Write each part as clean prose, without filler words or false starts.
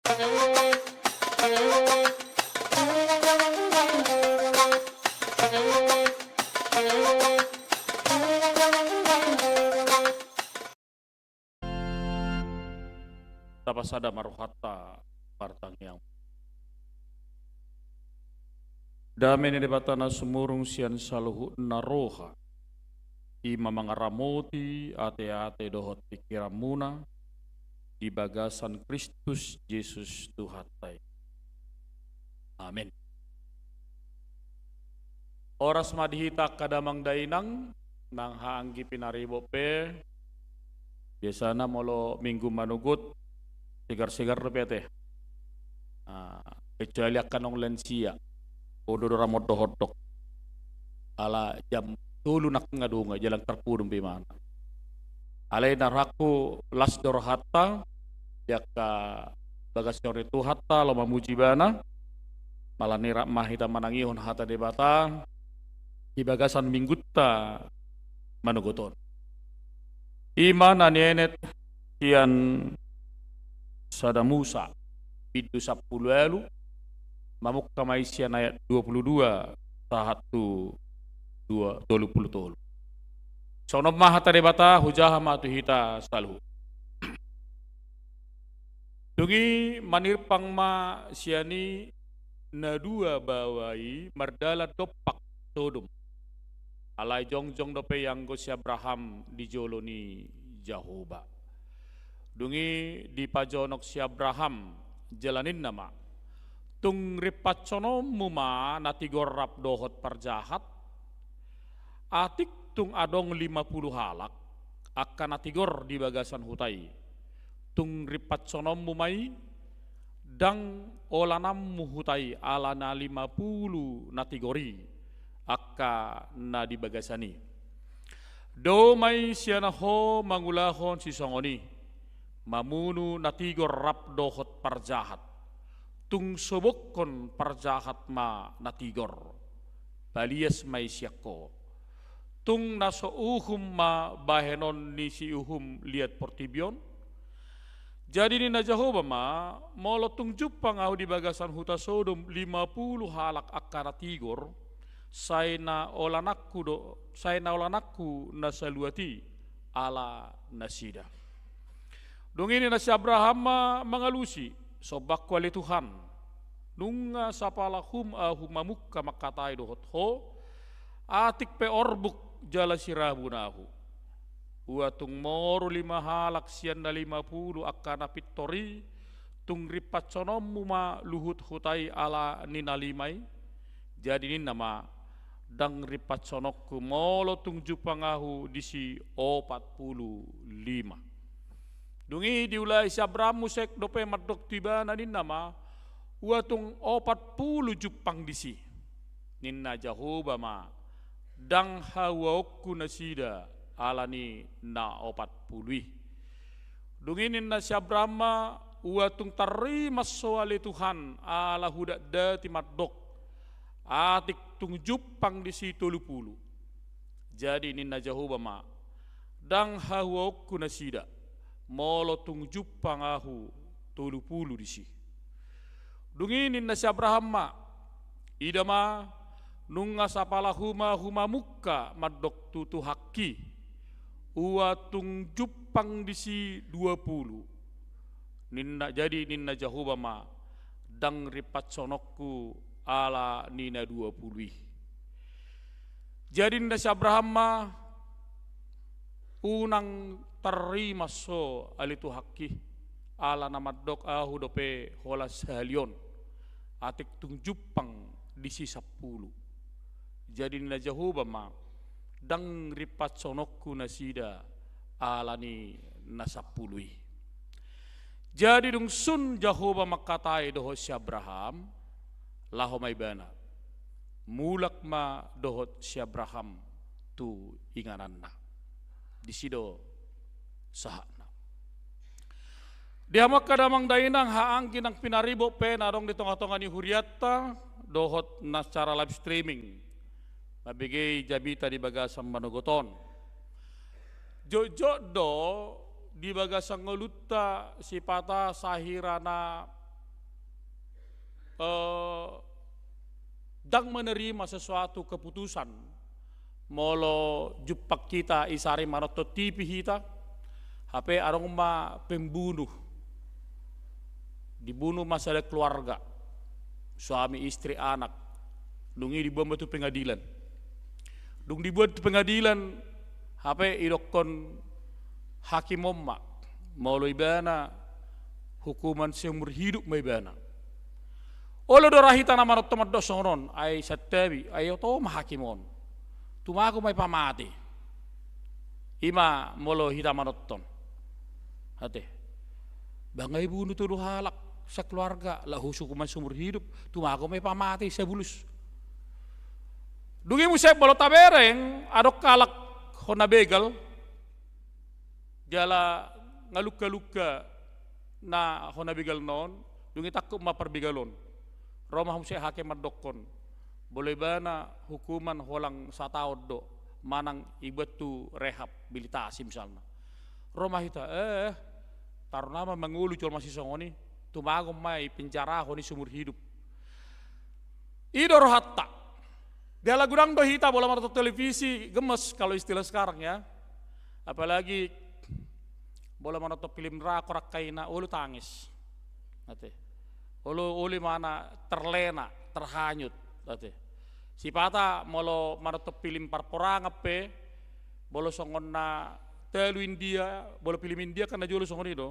Tapasada maruhata partang yang dami ni batana sumurung sian saluhu naroha ima mangaramoti ate-ate dohot pikiramuna di bagasan Kristus Yesus Tuhatai. Amin. Oras madihita kadamang dainang nang haanggi pinaribo pe biasana molo minggu manugut sigar-sigar teh. Kecuali akan lansia odor ramot dohodok ala jam tulu nak ngadunga jalan terpudum bimana alai naraku las dorhatta jaka bagasori tu hatta lo mamujibana malanira mahita manangihon hata debata di bagasan minggutta manugoton iman anienet kian sada Musa itu 10 lalu mamuk kamaisian ayat 22 tahatu 20 tolu. Sonob mahata debata hujaha matu hita salu. Dungi manirpang ma siani na dua bawai mardala dopak todum. Alai jongjong dope yang gos Abraham di joloni Jahoba. Dungi di pajonok si Abraham jalanin nama. Tung ripatsono muma natigorap dohot parjahat. Atik tung adong 50 halak akan natigor di bagasan hutai. Tung ripatsono mumai dang olanam muhutai alana 50 natigori akka na di bagasani. Do may siya na ho mangulahon si songoni mamunu natigor rap dohot parjahat. Tung sobokon parjahat ma natigor balias may siyako. Tung naso uhum ma bahenon ni si uhum liat portibion. Jadi ni na Jehovah ma molo tung jupang au di bagasan huta Sodom 50 halak akana tigor say na olanakku na saluati ala nasida. Dong ini na si Abraham ma mangalusi sobak kuali Tuhan nunga sapalahum ahumamukka makatai dohot ho atik pe orbuk jala sirabunahu uatung moru 5 halak sian na 50 akana pittori tung ripat sonomu ma luhut hutai ala nina limai jadi nina ma dang ripat sonokku molo tung jupangahu disi 45 dungi diulai si Abraham musek dope madok tiba na nina ma uatung 40 jupang disi nina Jehovah ma dang hawauku nasida alani na 40 dunginin na si Abraham uatung tarima soali Tuhan ala hudak dati madok atik tung jupang di situ 30 jadi nina Jehovah ma dang hawauku nasida molo tung jupang ahu 30 di si dunginin na si Abraham ma idama nunga sapala huma muka madok tutu haki uatung jupang disi 20 ninna jadi ninna Jehovah ma dang ripat sonokku ala nina 20 jadi ninna si Abraham ma unang terima so alitu haki ala namadok ahu dope holas halion atik tung jupang disi 10 jadi nila Jehovah ma dang ripat sonokku nasida alani nasapului jadi dung sun Jehovah makatai dohot si Abraham laho may bana mulak ma dohot si Abraham tu ingananna disido sahana dihamak kadamang dainang haangkin ang pinaribo pe narong di tongah-tongah ni Huriatta dohot na secara live streaming mabigay jabita di bagasang manugoton. Jojo do di bagasang ngolutta si pata sahirana dang menerima sesuatu keputusan molo jupak kita isari manoto tipi kita hape arong ma pembunuh dibunuh masalah keluarga suami istri anak dungi dibuat batu pengadilan dung dibuat pengadilan hape idokon hakim omma molo ibana hukuman seumur hidup maibana olo dorahita na manot tomat dosonon ay sattabi ayo to mahakimon tumago may pamati ima molo hita manotton hate bangay bunuh tuduh halak sa keluarga lahu hukuman seumur hidup tumago may pamati sa bulus dungi musep bolo tabereng adok kalak hona begal jala ngaluk-luka na hona begal non dungi takut maperbegalon Roma humse hakim madokon boleh bana hukuman holang sataod do manang ibatu rehabilitasi misalnya Roma hita taruh nama mengulu col masih songoni tumagom mai penjara honi sumur hidup idor hatta dia lagu dang do hita bola mata televisi gemes kalau istilah sekarang ya apalagi bola mata film rakorak kaina ulu tangis nate uli mana terlena, terhanyut. Si pata molo manotop film parporang ape, bolo songon na telu India, bolo film India kan na jolo songon itu,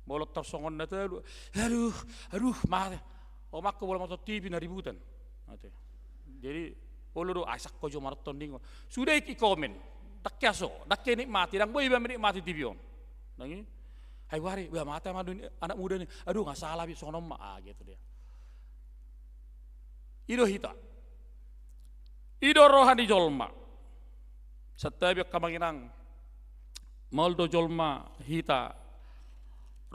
bolo tersongon na telu, aduh, mah, omak ko bolo manotop TV na ributan. Jadi, ulu do asak ko jo maraton dingo. Sudah iki komen, dakya nikmati, dang boy ba menikmati TV on. Nangi. Hai wari, bah mata madu anak muda nih, aduh nggak salah bi sono mak gitu dia. Ido hita, ido rohani jolma, setiap kamanginang, maldo jolma hita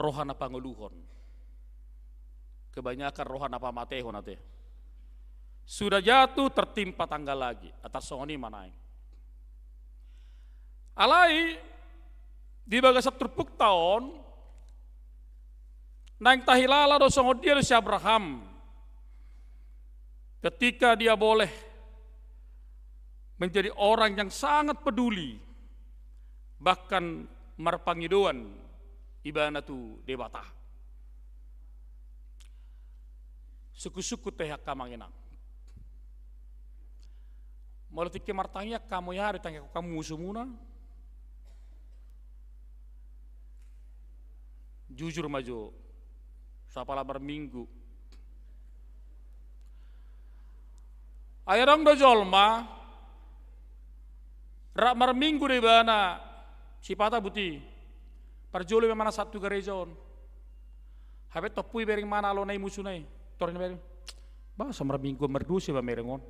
rohana panguluhon, kebanyakan rohana pamatehon ate. Sudah jatuh tertimpa tangga lagi atas songoni manaing. Alai di bagasat terpuk tahun nang tahilala do songo dia si Abraham ketika dia boleh menjadi orang yang sangat peduli bahkan marpangidoan ibanatu debata suku-suku teh kamanginang molotike martangnya kamu ya ditanya kamu sumuna jujur maju sapala berminggu ayarang do jolma rak marminggu de bana sipata buti parjolo mana satu gereja on habe topui bering mana lo nai musunai torin bering ba samar minggu merdu sih ba merengon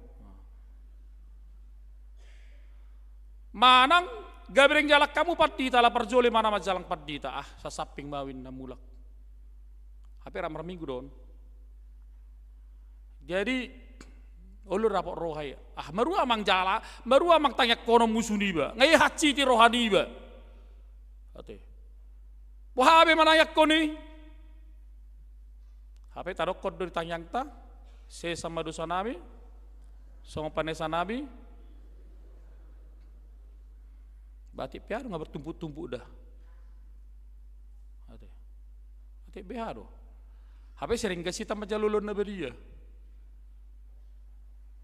manang gabreng jalak kamu patita la parjole mana majalang patita sasaping mawin na mulak hape ramar minggu don jadi ulur rapor rohai maru amang jala maru amang tanya kono musuni ba ngai haci ti rohani ba ate wah abe mana yak koni hape tarok kod dari tanyang ta se sama dosa nabi sama panesa nabi Batik piar nggak bertumpuk-tumpuk dah. Ate behado. Habis sering kasih tambah jalulun na dia.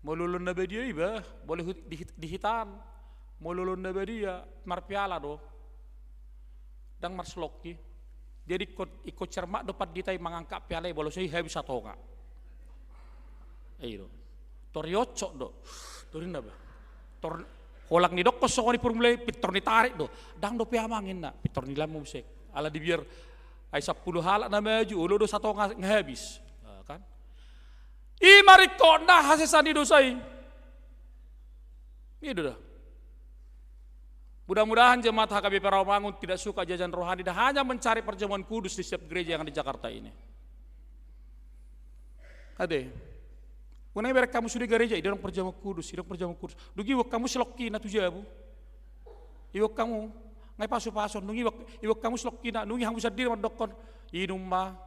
Mau lulun na dia iba boleh dihitan. Mau lulun na dia marpiala do. Dang marsloki. Jadi ikut cermak dapat ditai mengangkat piala boleh saya habis satu nggak. Ayo. Toriocok do. Torin apa? Holang ni dok kosong ni purmulai pitor ni tarik do, dang do piamangin na pitor ni lam musik, ala di biar ay 10 halak na maju, ulo do satu nghabis, kan? Imari kona hasesan di dosai, ini dah. Mudah-mudahan jemaat HKBP Rawamangun tidak suka jajan rohani dan hanya mencari perjamuan kudus di setiap gereja yang ada di Jakarta ini. Ade. Kunai berek kamu sudah gereja, idang perjamuan kudus, Dugi wak kamu seloki na tujabu. Iwak kamu ngai pasu-pason, nungi iwak kamu seloki na, nungi hamu sadiri madokon, inum ma.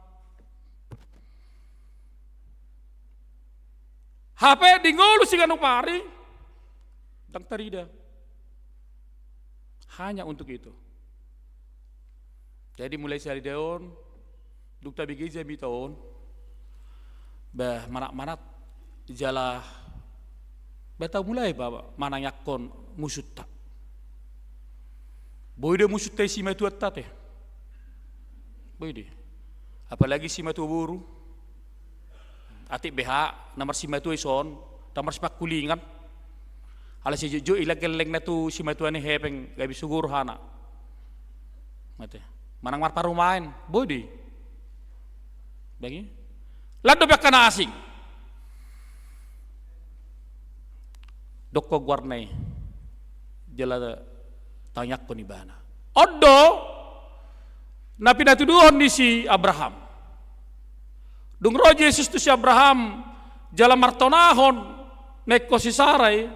HP dingolu si kanu pari dang tarida. Hanya untuk itu. Jadi mulai sehari daun, dukta bigi jami tahun, bah manak-manak jalah, beta mulai bawa mana yakon musut tak. Boy de musut teh si matu atat boy de. Apalagi si matu buru, atik BH, nomor si matu ison, nomor sepak kulingan. Ala si jojo ilag keleng na tu si matu ane hepeng gabi sugur hana. Mate. Manang mar parumain, bodi. Bagi. Lado ba kana asing. Dokko guarnay. Jala tanyak ko ni bana. Oddo na pinatuduhon ni si Abraham. Dung roje Jesus tu si Abraham jala martonahon nekko si Sarai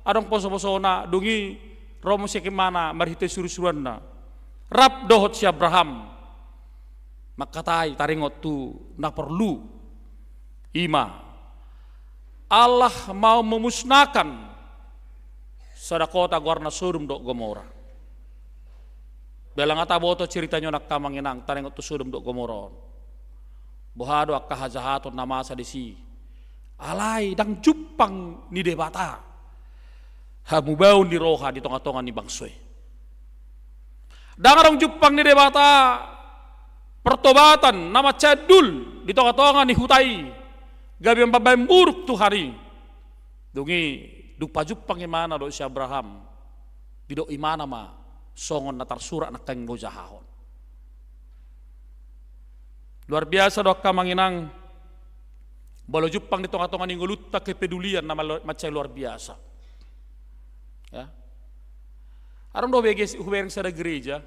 adong poso-posona dungi romo si kemana marhite suru-suruan na. Rap dohot si Abraham makatai taringot tu na perlu ima Allah mau memusnahkan sadakota guarna Sodom dok Gomora. Belang ata boto ceritanya nak kamanginang taringot tu Sodom dok Gomora. Bohado akka hajahaton namasa disi alai dang jupang ni debata hamu baun di roha di tonga-tonga ni bangsoy. Dangarong jupang ni debata pertobatan nama cedul di tonga-tonga ni hutai gabi yang babay buruk tu hari dungi dupa jupang imana do si Abraham bidok imana ma songon na tarsurak na kang gojahahon. Luar biasa do kamanginang balo jupang di tonga-tonga ni ngulutta kepedulian nama macai luar biasa ya. Aram do beges hubereng sada gereja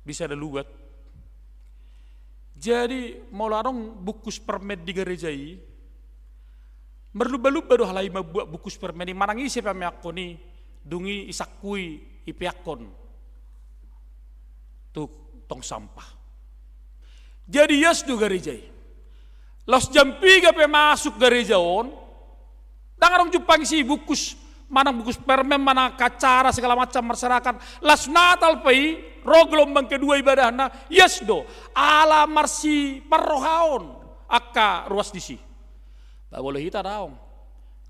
bisa ada lugat. Jadi mau larong bukus permen di gereja ini merluba-luba do halai mabuat bukus permen ini manangi siapa meakon ni dungi isakui ipiakon tu tong sampah. Jadi yes do gereja ini. Los jam 3 pe masuk gereja on dangarong jupang si bukus mana bukus permen, mana kacara segala macam masyarakat. Las Natal pai rogelombang kedua ibadahna yes do ala marsi parrohaon akka ruas disi. Tak boleh hita daong.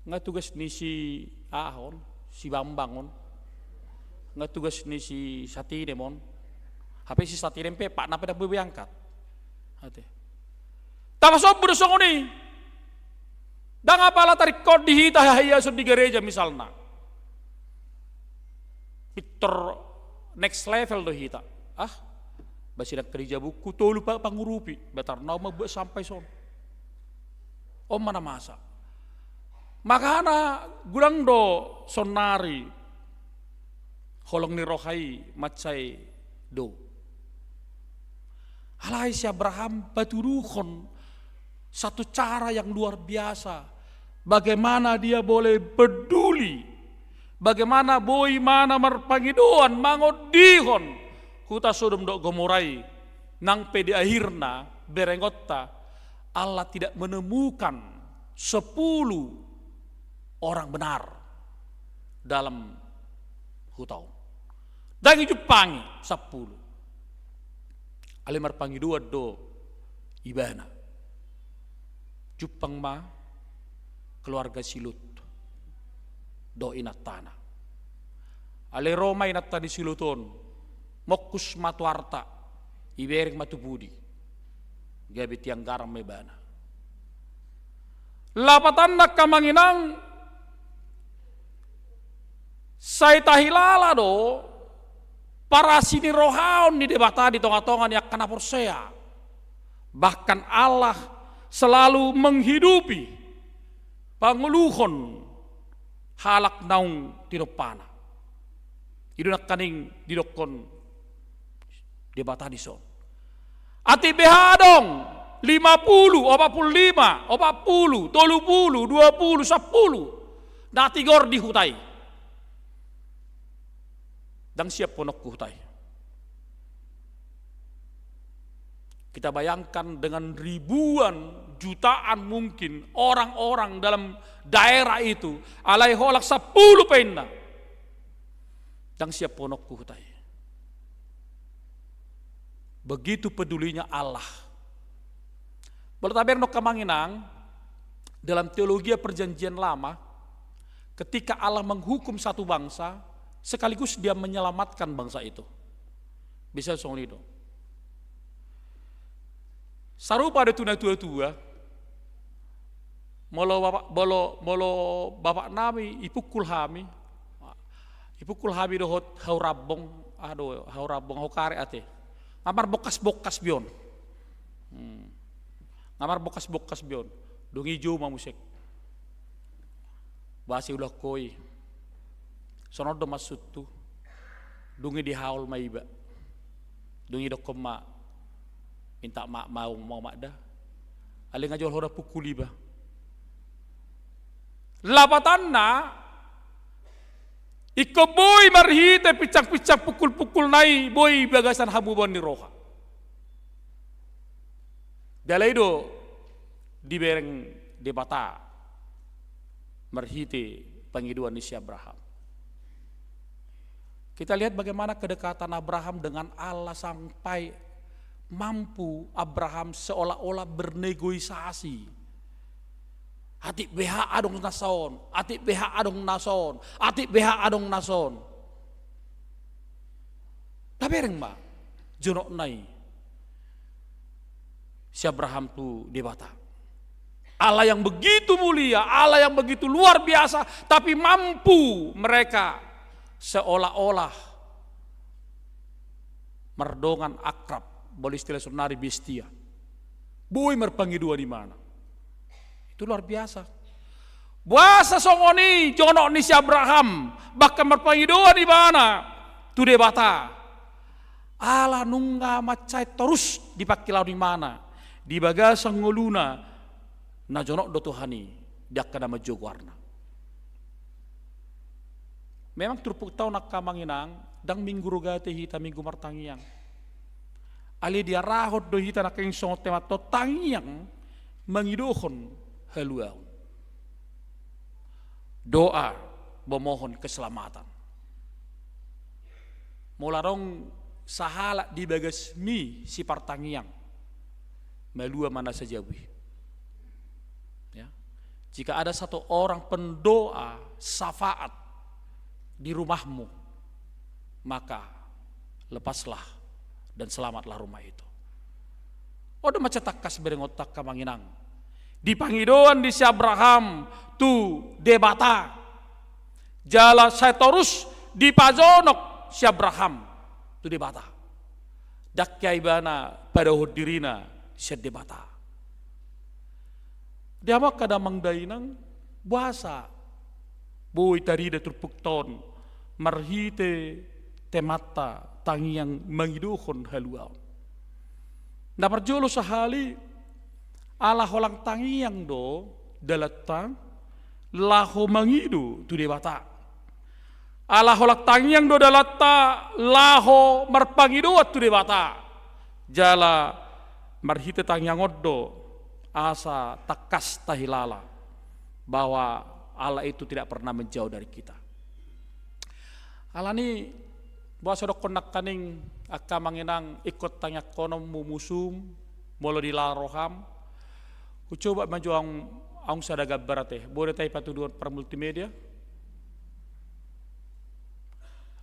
Nggak tugas ni si Ahon, si Bambang on. Nggak tugas ni si Satine mon. Hape si Satine pe pak napa dah berangkat. Hati. Tama sob bersong ni. Dan apalah tarik kod dihita haya di gereja misalnya. Peter next level do hita. Basidak kerja buku to lupa pangurupi. Betar nau mabuat sampai son. Mana masa. Makana gulang do sonari. Holong ni rohai macai do. Alai si Abraham baturuhon satu cara yang luar biasa. Bagaimana dia boleh peduli, bagaimana boy mana marpangidoan mangodihon huta Sodom dok Gomorai nang pedi akhirna berengotta Allah tidak menemukan 10 orang benar dalam hutau. Dan Jepangi 10. Ale marpangidoan do ibana. Jupang ma keluarga silut do inat tanah. Ale Roma inat tadi siluton mokus matuarta ibereng matubudi gabi tiang garam mebana. Lapatan nak kamanginang say tahilala do para sini rohaon di debata di tonga-tonga ni akan aporsea. Bahkan Allah selalu menghidupi panguluhon halak naung tinopana. Itu nak kaning didokon debata di son. Ati behadong 50, 45, 40, 30, 20, 10. Natigor di hutai. Dan siap ponok hutai. Kita bayangkan dengan ribuan, jutaan mungkin orang-orang dalam daerah itu, alai holak 10 penna. Dan siap ponok kuhutai. Begitu pedulinya Allah. Bertaber nok kamanginang, dalam teologi perjanjian lama, ketika Allah menghukum satu bangsa, sekaligus dia menyelamatkan bangsa itu. Bisa song lido. Sarupa ada tuna tua-tua, molo bapak nami ipukul hami dohot hau rabong, hau kare ate, ngamar bokas bion, ngamar bokas bion, dongi jo mamusek, basi ulah koi, sonor do masut tu, dongi di haul maiba, dongi do koma. Minta mau mak dah. Ali ngajol hoda pukuli ba. Labatanna iko boy marhite picak pukul nai boy bagasan habuban ni roha. Dalaido dibereng debata marhite pangiduan ni si Abraham. Kita lihat bagaimana kedekatan Abraham dengan Allah sampai mampu Abraham seolah-olah bernegosiasi. Atik BH adong nason, atik BH adong nason, atik BH adong nason. Tabereng ma, jonok nai. Si Abraham tu debata. Allah yang begitu mulia, Allah yang begitu luar biasa, tapi mampu mereka seolah-olah merdongan akrab. Boleh istilah sunari bestia. Boy merpangi dua di mana? Itu luar biasa. Buasa songoni jonok ni si Abraham bahkan merpangi dua di mana? Tu debata. Ala nungga macai terus dipakilau di mana? Di bagasang nguluna na jonok do Tuhani dia kana majo warna. Memang turpuk tau nak kamanginang dang minggu rogate hita minggu martangiang. Ali dia rahot do hita nak ing song tema to tangiang mangidohon haluau. Doa memohon keselamatan. Mularong sahala di bagas mi si partangiang melua mana sajawi. Ya. Jika ada satu orang pendoa syafaat di rumahmu, maka lepaslah dan selamatlah rumah itu. Odo macetakas berengotak kamanginang. Di pangidoan di si Abraham tu debata. Jala saya terus di pajonok si Abraham tu debata. Dakyai bana pada hudirina si debata. Dia mak kadamang dainang bahasa. Boy tarida turpukton marhite temata tangi yang mengiduhon haluau. Na perjolo sahali ala holang tangi yang do dalatang laho mangidu tu debata. Ala holang tangi yang do dalata laho marpangidu tu debata. Jala marhite tangi yang oddo asa takas tahilala bahwa Allah itu tidak pernah menjauh dari kita. Allah ni bahasa dok konak kaning akka manginang ikut tanya konom mumusum molo di laroham. Ku coba maju ang sadaga berate. Boleh tay patuduan per multimedia.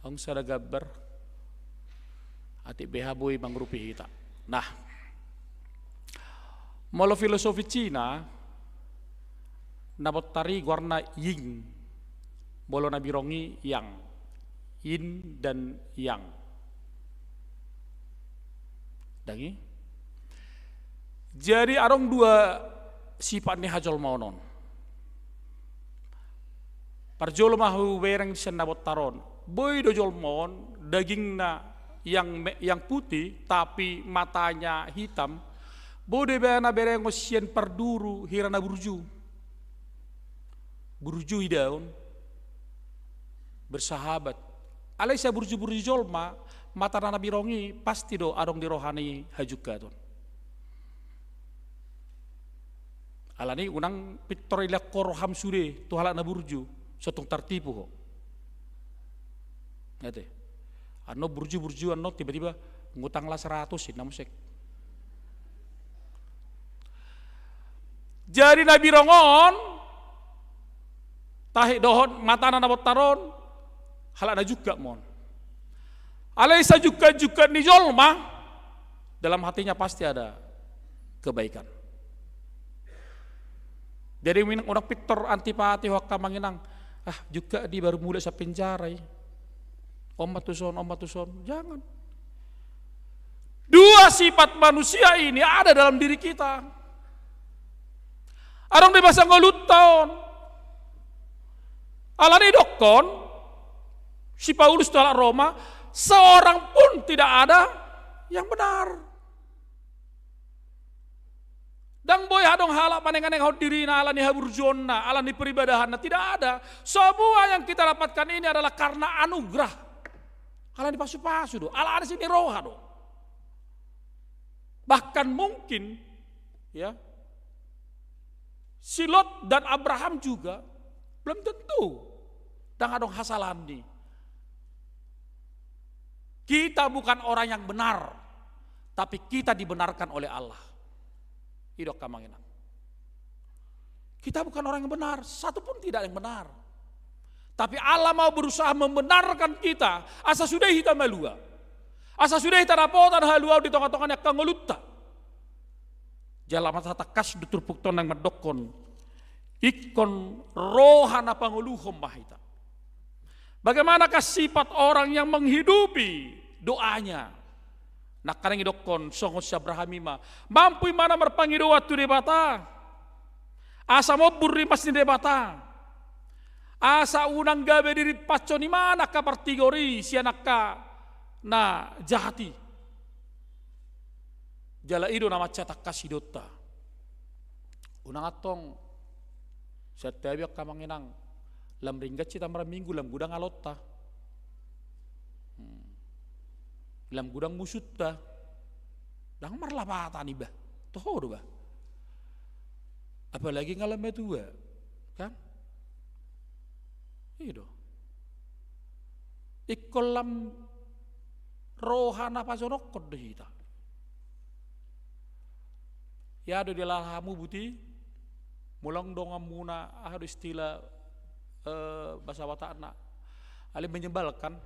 Ang sadaga ber ati BH boy mangrupi hita. Nah, molo filosofi Cina nabot tari warna yin, bolo nabirongi yang, yin dan yang. Dangi. Jadi arong dua sifat ni hajol maunon. Parjol mahu wereng sen nabot taron. Boy dojol mon daging na yang putih tapi matanya hitam. Bode bana bereng osien perduru hirana burju. Burju hidaun bersahabat. Alai saya burju jolma mata nana birongi pasti do adong di rohani hajuka ton. Alani unang pitor ila korham sude tu halak na burju sotong tertipu kok. Ngete. Ano burju ano tiba-tiba ngutang lah 100 na musik. Jadi Nabi rongon tahi dohon mata na taron halak na juga mon. Alaisa juga ni jolma dalam hatinya pasti ada kebaikan. Jadi orang pitor antipati wakka manginang, juga di baru muda sa penjara. Om tuson, jangan. Dua sifat manusia ini ada dalam diri kita. Arong di masa ngelut tahun. Alani dokon, si Paulus tolak Roma, seorang pun tidak ada yang benar. Dan boy hadong halak panengan hau diri na alani haburjona, alani peribadahan tidak ada. Semua yang kita dapatkan ini adalah karena anugerah. Alani pasu-pasu do, alani sini roha do. Bahkan mungkin ya si Lot dan Abraham juga belum tentu dan adong hasalandi. Kita bukan orang yang benar, tapi kita dibenarkan oleh Allah. Idok kamanginang. Kita bukan orang yang benar, satu pun tidak yang benar. Tapi Allah mau berusaha membenarkan kita. Asa sudah kita malua. Asa sudah kita rapotan halua di tengah-tengahnya kangelutta. Jalan mata takas dutur pukton yang medokon. Ikon rohana panguluhom mahita. Bagaimanakah sifat orang yang menghidupi doanya? Nak karang idokon songon Abrahamima mampu mana merpangi doa tu debata asa mobur rimas ni debata asa unang gabe diri paco ni mana ka partigori si anakka na jahati jala ido nama catak kasidota unang atong setiap ka manginang lam ringgat cita minggu lam gudang alotta lam gudang musut dah, dah marlapatan iba, toh bah. Apalagi ngalam itu kan? Itu. Ikolam rohana pasonok kode kita. Ya ada di lahamu buti, mulang dongam muna ada istilah bahasa Watak anak, alim menyebalkan.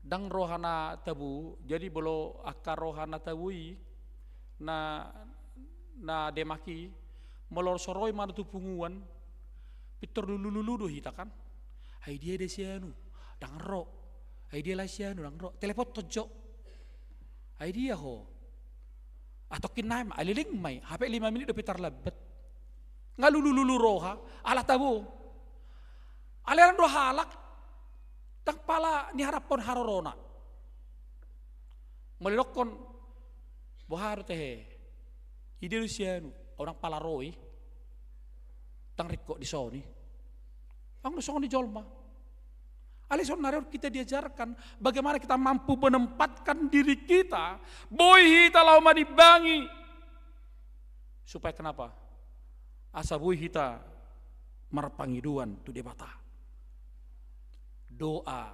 Dang rohana tabu jadi bolo akar rohana tabui na demaki molor soroi mana tu punguan pitor dulu do hita kan hai dia desianu dang ro hai dia lah sianu dang ro telepon tojok hai dia ho atau kinai aliling mai HP 5 menit do pitar labet ngalulu roha ala tabu aliran do halak tak pala ni harapon harorona. Melokon bohar teh. Ide lusianu orang pala roi. Tang riko di soni. Ang soni jolma. Alison naror kita diajarkan bagaimana kita mampu menempatkan diri kita. Boy hita lau manibangi. Supaya kenapa? Asa boy hita marpangiduan tu debata. Doa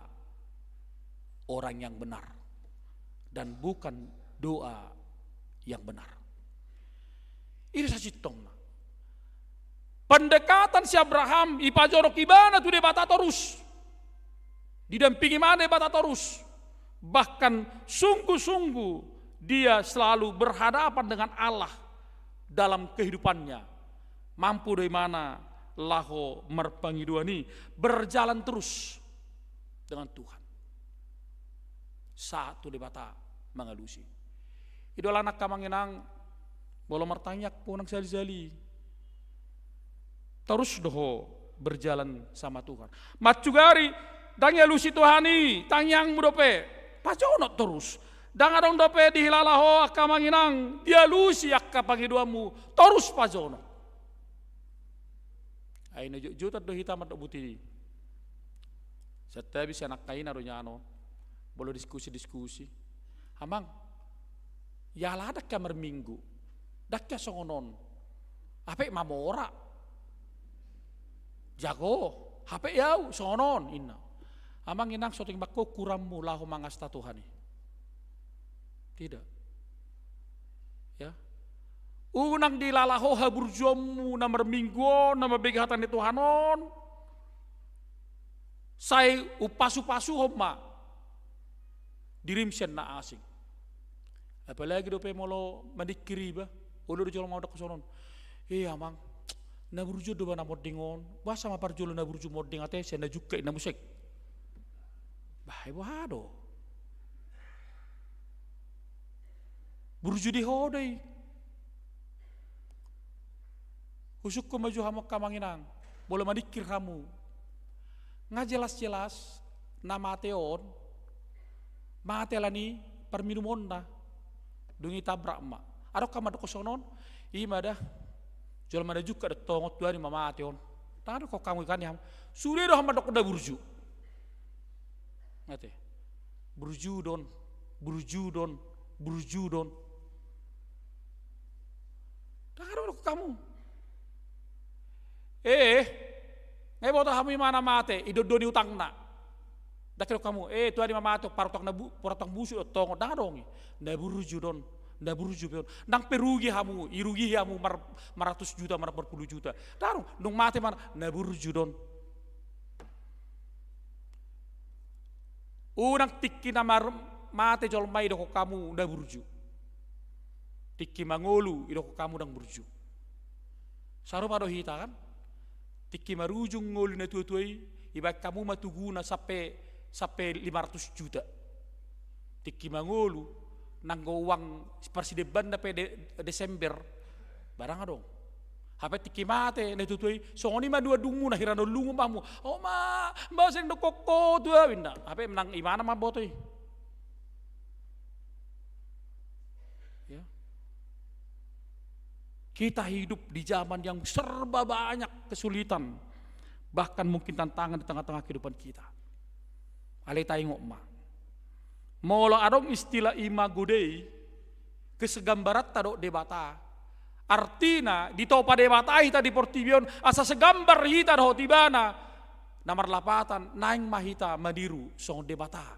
orang yang benar dan bukan doa yang benar. Ini sacitong. Pendekatan si Abraham ipajorok ibana tu debata terus. Didampingi mana debata terus. Bahkan sungguh-sungguh dia selalu berhadapan dengan Allah dalam kehidupannya. Mampu dari mana laho merpangiduani berjalan terus dengan Tuhan. Satu debata mengalusi. Idola anak kamanginang bolo mertanyak punang sali-sali. Terus doho berjalan sama Tuhan. Macugari dangya lusi Tuhani tangyang mudope paconot terus. Dang adong dope dihilalaho kamanginang dia lusi akka pangiduamu terus pacono. Aina juta do hitam do buti. Setiap bisa anak kain arunya boleh diskusi. Hamang, ya lah ada kamar minggu, dak ya songonon, Ape mamora. Jago, hape yau sonon inna. Amang inang soting bako kurammu lahu mangasta Tuhan. Tidak. Ya. Unang dilalaho haburjomu namar minggu nama begatan itu Tuhanon. Saya upasu-pasu homa. Dirimsen na asing. Apalagi dope molo mandikiri ba. Ulo do mau dak sonon. Amang na burjo do na modingon. Ba sama parjolo na burjo moding ate sen na juga na musik. Bahai wado. Burjo di hodai. Usuk ko maju hamak kamanginang. Boleh mandikir kamu. Nga jelas-jelas nama teon matelani perminumon na dungi tabrak ma adok kamad ko sonon imada jol mada juga de tongot dua ni mama teon tado ko kamu kan yam sure do hamad ko da burju ngate burju don tado ko kamu ngai boto hamu mana mate idodoni utang na dakiro kamu tuani mama to paratok busu tongo dangadongi na buruju pion nang perugi hamu irugi hamu 100 juta 40 juta darong nung mate mana na buruju don unang tikki na mate jol mai doko kamu na buruju tikki mangolu idoko kamu dang buruju saro pado hita kan tikki marujung ngolu na tuai ibak kamu matuguna sampai 500 juta. Tikki mangolu nanggo uang persideban na Desember barang adong. Hape tikki mate na tuai songoni ma dua dungu na hirano lungu mamu. Oh ma sing do kokko tua winda. Hape menang imana ma botoi. Ya. Kita hidup di zaman yang serba banyak kesulitan. Bahkan mungkin tantangan di tengah-tengah kehidupan kita. Ale tayo ma. Molo adong istilah imagudei kesegambarat tado debata. Artina di topa debata hita di portibion asa segambar hita do tibana. Namar lapatan naing mahita madiru song debata.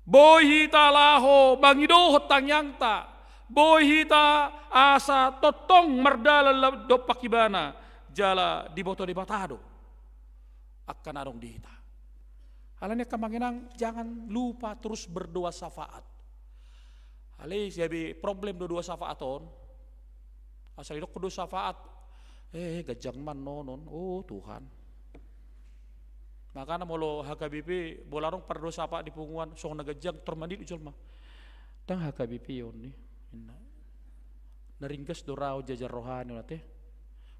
Boy hita laho bangido hotang yangta. Boy hita asa totong merdala do pakibana jala di boto di batado akan adong di hita. Halanya kamanginang jangan lupa terus berdoa syafaat. Hale siabi problem do doa syafaaton. Asal itu kudu syafaat. Gajang man nonon. Oh Tuhan. Makanya molo HKBP bolarong perdo syafaat di punguan song nagajang termandi di jolma. Dang HKBP yon nih. Naringgas dorao jajar rohani nate.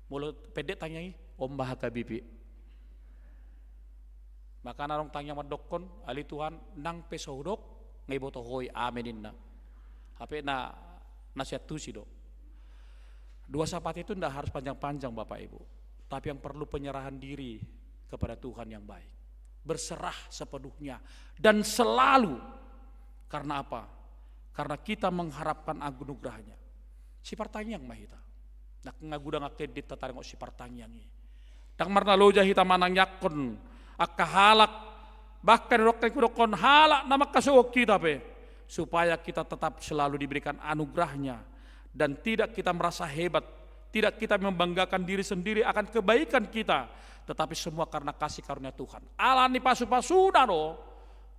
Mulu pendek tanyai Om HKBP. Maka narong tanya madokon ali Tuhan nang pesodok ngai boto hoi amenin na. Hape na nasihat tu si dok. Dua sapat itu ndak harus panjang-panjang Bapak Ibu. Tapi yang perlu penyerahan diri kepada Tuhan yang baik. Berserah sepenuhnya dan selalu. Karena apa? Karena kita mengharapkan anugerahnya. Si partanyang mahita. Nak ngagudang akedit tatareng si partanyangi. Dang marna loja hita manang yakon akahalak bahkan rokon halak nama kasuok kita pe supaya kita tetap selalu diberikan anugerahnya dan tidak kita merasa hebat, tidak kita membanggakan diri sendiri akan kebaikan kita, tetapi semua karena kasih karunia Tuhan. Alani pasu-pasuna no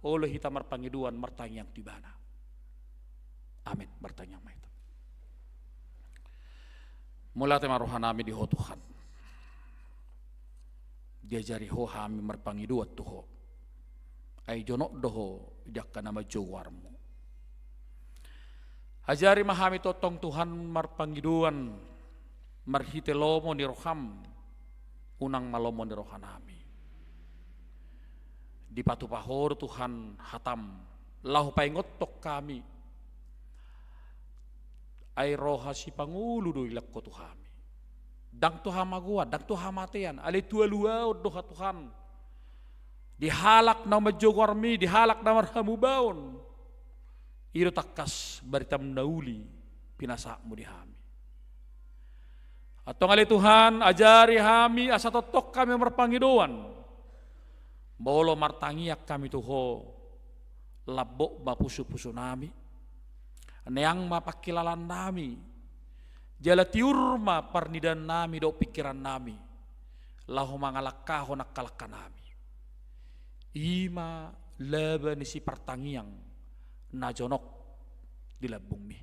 oleh hita marpangiduan martanyang tibana. Amin. Bertanya ma itu. Mula tema rohanami di ho Tuhan. Diajari ho hami marpangiduat tuho. Ai jonok doho jakka nama jowarmu. Ajari mahami totong Tuhan marpangiduan marhite lomo ni roham unang malomo ni rohanami. Di patu pahor Tuhan hatam lahu paingotok kami. Ai roha si pangulu do ilak ko Tuhami. Dang Tuhan magua, dang Tuhan matean, ali tua lua doha Tuhan. Dihalak na majogwarmi, dihalak na marhamu baon. Iro takas baritam nauli pinasamu dihami. Atau ngali Tuhan ajari kami asa totok kami merpangidoan. Bolo martangiak kami tuho labok mapusu-pusu nami. Neang mapakilalan nami. Jala tiurma parnidan nami do pikiran nami. Lahu mangalakaho nakalakan nami. Ima leba nisi pertangiang najonok di labung mi.